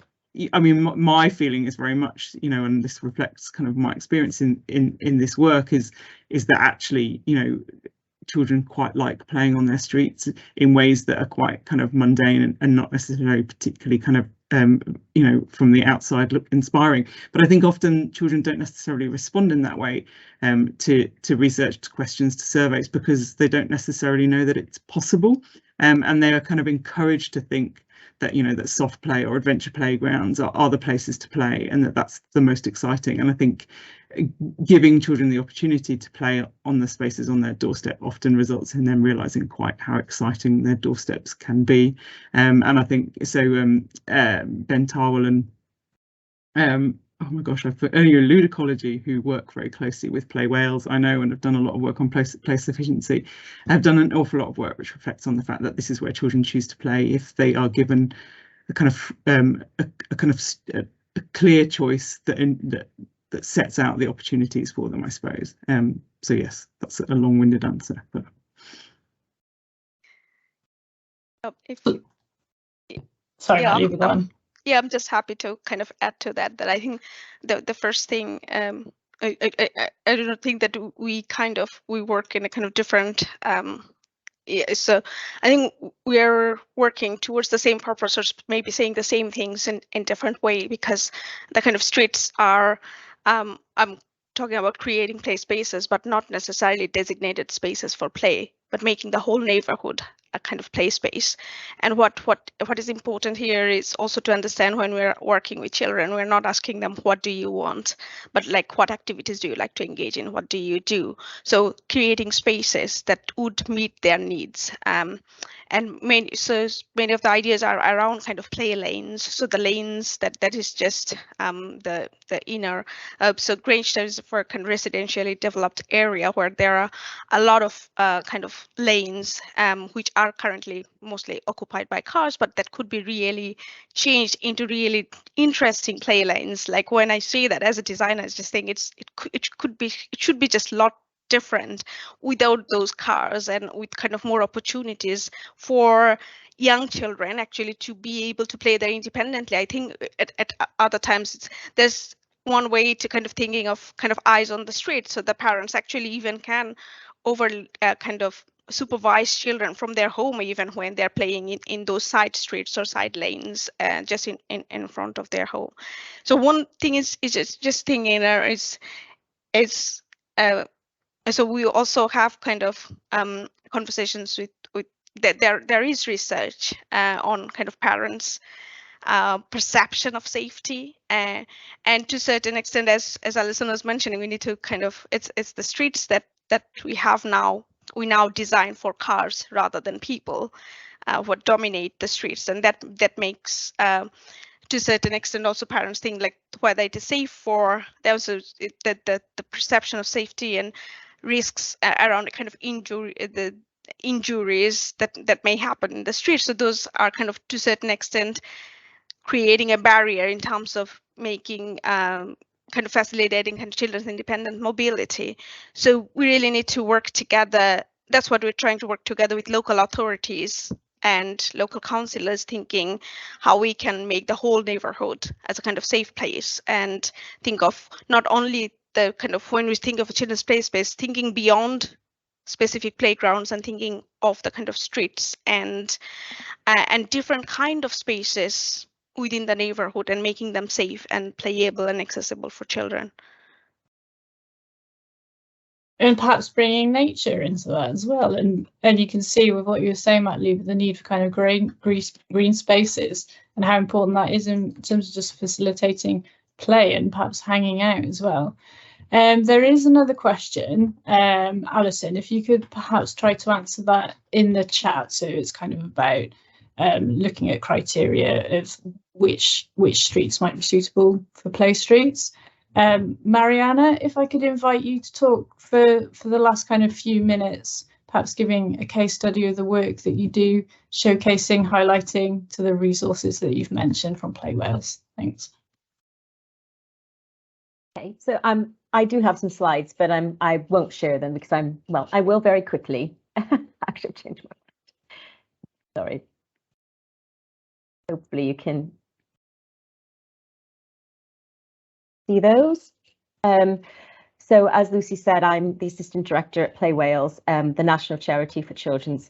I mean, my feeling is very much, you know, and this reflects kind of my experience in this work, is that actually, you know, children quite like playing on their streets in ways that are quite kind of mundane and not necessarily particularly kind of you know, from the outside look inspiring. But I think often children don't necessarily respond in that way to research, to questions, to surveys, because they don't necessarily know that it's possible, and they are kind of encouraged to think that, you know, that soft play or adventure playgrounds are the places to play, and that's the most exciting. And I think giving children the opportunity to play on the spaces on their doorstep often results in them realizing quite how exciting their doorsteps can be. And I think so. Ben Tarwell and oh my gosh, I've put Ludicology, who work very closely with Play Wales, I know, and have done a lot of work on place efficiency, have done an awful lot of work which reflects on the fact that this is where children choose to play if they are given a kind of a clear choice that sets out the opportunities for them, I suppose. So yes, that's a long-winded answer, but sorry, yeah, Matluba, go on. Yeah, I'm just happy to kind of add to that I think the first thing, I don't think that we work in a kind of different yeah, so I think we're working towards the same purpose, or maybe saying the same things in different way, because the kind of streets are I'm talking about creating play spaces, but not necessarily designated spaces for play, but making the whole neighborhood a kind of play space. And what is important here is also to understand when we're working with children, we're not asking them, what do you want, but like, what activities do you like to engage in? What do you do? So creating spaces that would meet their needs. And many of the ideas are around kind of play lanes. So the lanes that is just the inner. So Grangetown is for a kind of residentially developed area where there are a lot of kind of lanes which are currently mostly occupied by cars, but that could be really changed into really interesting play lanes. Like when I say that as a designer, I just think it should be just a lot different without those cars, and with kind of more opportunities for young children actually to be able to play there independently. I think at other times there's one way to kind of thinking of kind of eyes on the street, so the parents actually even can kind of supervise children from their home even when they're playing in those side streets or side lanes just in front of their home. So one thing is just thinking there is so we also have kind of conversations with that there is research on kind of parents perception of safety, and to a certain extent, as Alison was mentioning, we need to kind of it's the streets that we have now. We now design for cars rather than people, what dominate the streets, and that makes to a certain extent also parents think like whether it is safe for them. So the perception of safety and risks around kind of injuries that may happen in the streets. So those are kind of to a certain extent creating a barrier in terms of making kind of facilitating kind of children's independent mobility. So we really need to work together. That's what we're trying to work together with local authorities and local councillors, thinking how we can make the whole neighborhood as a kind of safe place, and think of not only the kind of, when we think of a children's play space, thinking beyond specific playgrounds and thinking of the kind of streets and different kind of spaces within the neighborhood, and making them safe and playable and accessible for children. And perhaps bringing nature into that as well. And you can see with what you were saying, Matluba, the need for kind of green spaces and how important that is in terms of just facilitating play and perhaps hanging out as well. There is another question, Alison, if you could perhaps try to answer that in the chat. So it's kind of about looking at criteria of which streets might be suitable for play streets. Marianne, if I could invite you to talk for the last kind of few minutes, perhaps giving a case study of the work that you do, showcasing, highlighting to the resources that you've mentioned from Play Wales. Thanks. Okay, so I do have some slides, but I won't share them because I will very quickly. Actually, change my mind. Sorry. Hopefully you can see those. So as Lucy said, I'm the assistant director at Play Wales, the national charity for children's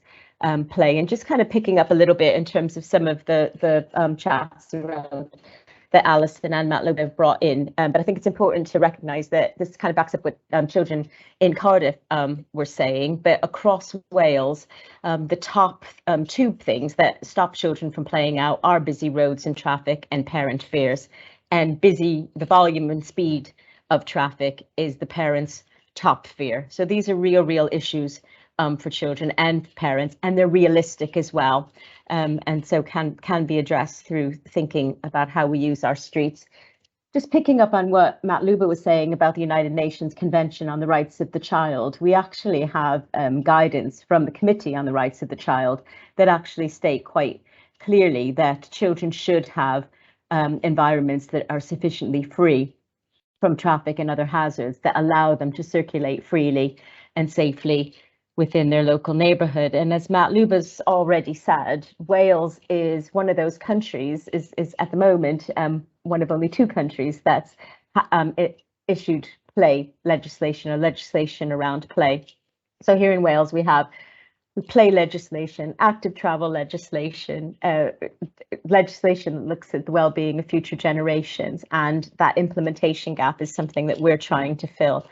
play, and just kind of picking up a little bit in terms of some of the chats around that Alison and Matluba have brought in. But I think it's important to recognise that this kind of backs up what children in Cardiff were saying, but across Wales, the top two things that stop children from playing out are busy roads and traffic and parent fears. And the volume and speed of traffic is the parents' top fear. So these are real issues for children and parents, and they're realistic as well. And so can be addressed through thinking about how we use our streets. Just picking up on what Matluba was saying about the United Nations Convention on the Rights of the Child, we actually have guidance from the Committee on the Rights of the Child that actually state quite clearly that children should have environments that are sufficiently free from traffic and other hazards that allow them to circulate freely and safely within their local neighbourhood. And as Matluba's already said, Wales is one of those countries, is at the moment one of only two countries that's issued play legislation or legislation around play. So here in Wales we have play legislation, active travel legislation, legislation that looks at the well-being of future generations, and that implementation gap is something that we're trying to fill.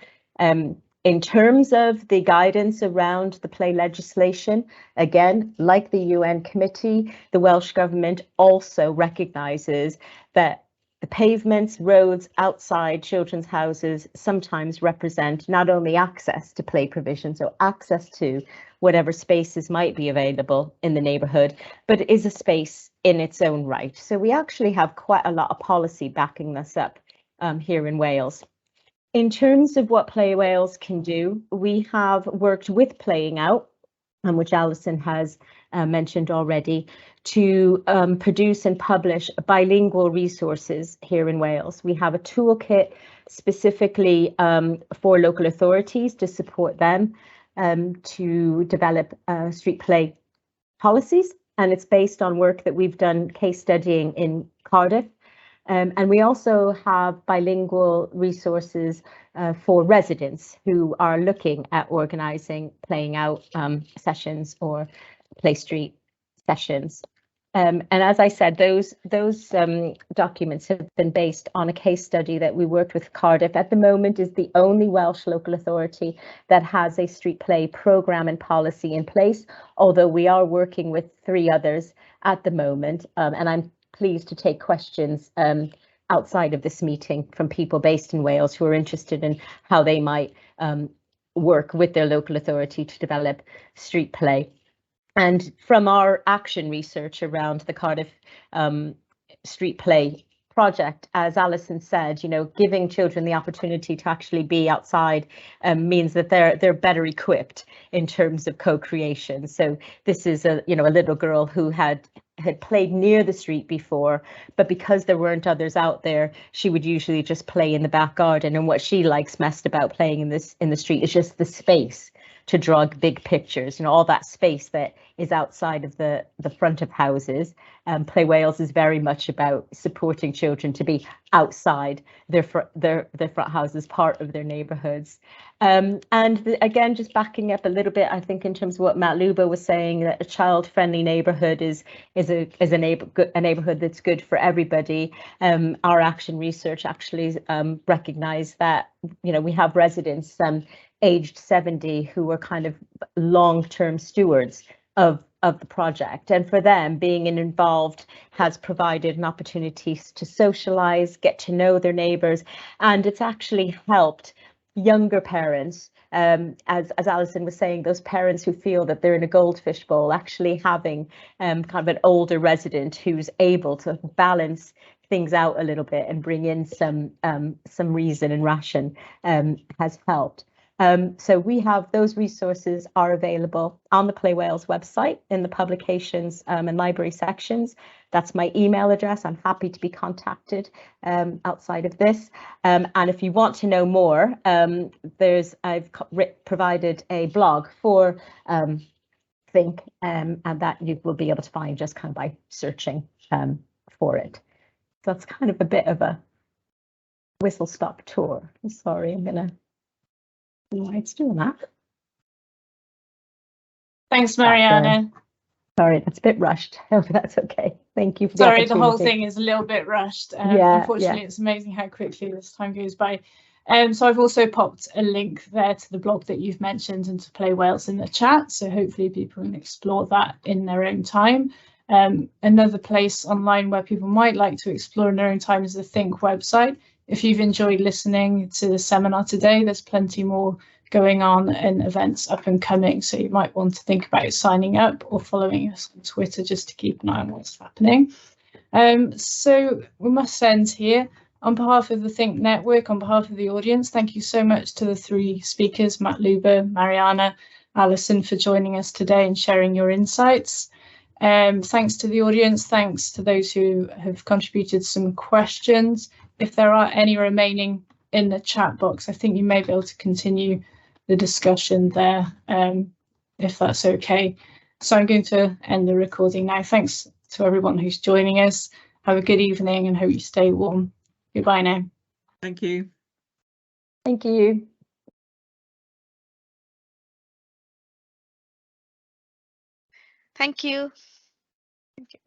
In terms of the guidance around the play legislation, again, like the UN committee, the Welsh Government also recognises that the pavements, roads outside children's houses sometimes represent not only access to play provision, so access to whatever spaces might be available in the neighbourhood, but is a space in its own right. So we actually have quite a lot of policy backing this up here in Wales. In terms of what Play Wales can do, we have worked with Playing Out, which Alison has mentioned already, to produce and publish bilingual resources here in Wales. We have a toolkit specifically for local authorities to support them to develop street play policies, and it's based on work that we've done case studying in Cardiff. And we also have bilingual resources for residents who are looking at organising Playing Out sessions or Play Street sessions. And as I said, those documents have been based on a case study that we worked with Cardiff. At the moment is the only Welsh local authority that has a street play programme and policy in place, although we are working with 3 others at the moment. And I'm pleased to take questions outside of this meeting from people based in Wales who are interested in how they might work with their local authority to develop street play. And from our action research around the Cardiff street play project, as Alison said, you know, giving children the opportunity to actually be outside means that they're better equipped in terms of co-creation. So this is a little girl who had played near the street before, but because there weren't others out there, she would usually just play in the back garden. And what she likes best about playing in the street is just the space to draw big pictures, you know, all that space that is outside of the front of houses. Play Wales is very much about supporting children to be outside their front houses, part of their neighbourhoods. And again, just backing up a little bit, I think in terms of what Matluba was saying, that a child-friendly neighbourhood is a neighbourhood that's good for everybody. Our action research actually recognised that, you know, we have residents aged 70 who were kind of long-term stewards of the project, and for them being involved has provided an opportunity to socialize, get to know their neighbours, and it's actually helped younger parents, as Alison was saying, those parents who feel that they're in a goldfish bowl, actually having kind of an older resident who's able to balance things out a little bit and bring in some reason and ration has helped. So we have those resources are available on the Play Wales website in the publications and library sections. That's my email address. I'm happy to be contacted outside of this. And if you want to know more, I've provided a blog for Think, and that you will be able to find just kind of by searching for it. So that's kind of a bit of a whistle-stop tour. I'm sorry, I'm gonna. Why it's doing that. Thanks, Marianne. Sorry, that's a bit rushed. Oh, that's okay. Thank you for Sorry, the whole thing is a little bit rushed. Unfortunately, yeah. It's amazing how quickly this time goes by. So I've also popped a link there to the blog that you've mentioned and to Play Wales in the chat. So hopefully people can explore that in their own time. Another place online where people might like to explore in their own time is the Think website. If you've enjoyed listening to the seminar today, there's plenty more going on and events up and coming. So you might want to think about signing up or following us on Twitter just to keep an eye on what's happening. So we must end here. On behalf of the Think Network, on behalf of the audience, thank you so much to the 3 speakers, Matluba, Marianne, Alison, for joining us today and sharing your insights. Thanks to the audience, thanks to those who have contributed some questions. If there are any remaining in the chat box, I think you may be able to continue the discussion there, if that's okay. So I'm going to end the recording now. Thanks to everyone who's joining us. Have a good evening and hope you stay warm. Goodbye now. Thank you. Thank you. Thank you. Thank you.